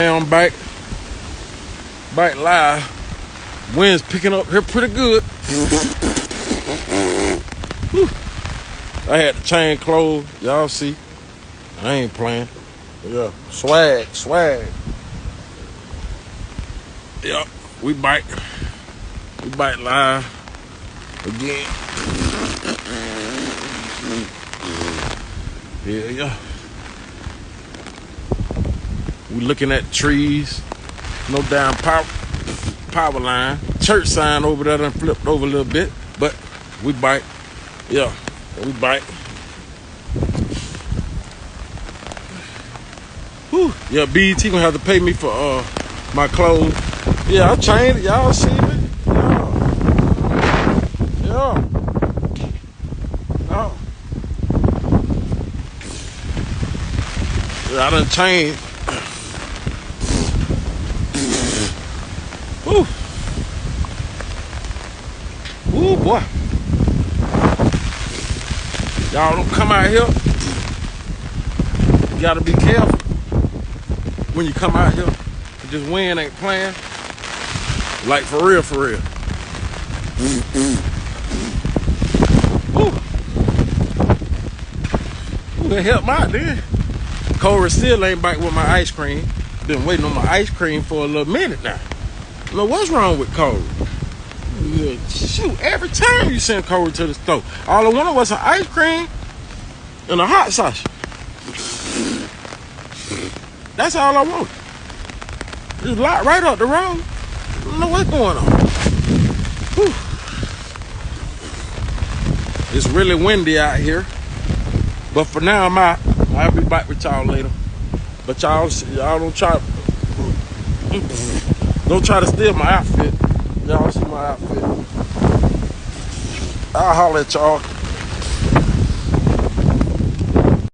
I'm back live. Wind's picking up here pretty good. Whew. I had the chain closed. Y'all see, I ain't playing. Yeah, swag. Yep, we bike live again. Yeah. We looking at trees. No damn power line. Church sign over there done flipped over a little bit. But we bike. Yeah, we bike. Whew. Yeah, BET gonna have to pay me for my clothes. Yeah, I changed it. Y'all see me? Yeah. Oh. Yeah, I done changed. Woo. Woo, boy. Y'all don't come out here. You gotta be careful when you come out here. This wind ain't playing. Like for real. Woo. Ooh, it helped out then. Corey still ain't back with my ice cream. Been waiting on my ice cream for a little minute now. I know what's wrong with Corey. Yeah, shoot, every time you send Corey to the store, all I wanted was some ice cream and a hot sauce. That's all I want. Just lot right up the road. I don't know what's going on. Whew. It's really windy out here. But for now, I'm out. I'll be back with y'all later. But y'all don't try to steal my outfit. Y'all see my outfit. I'll holler at y'all.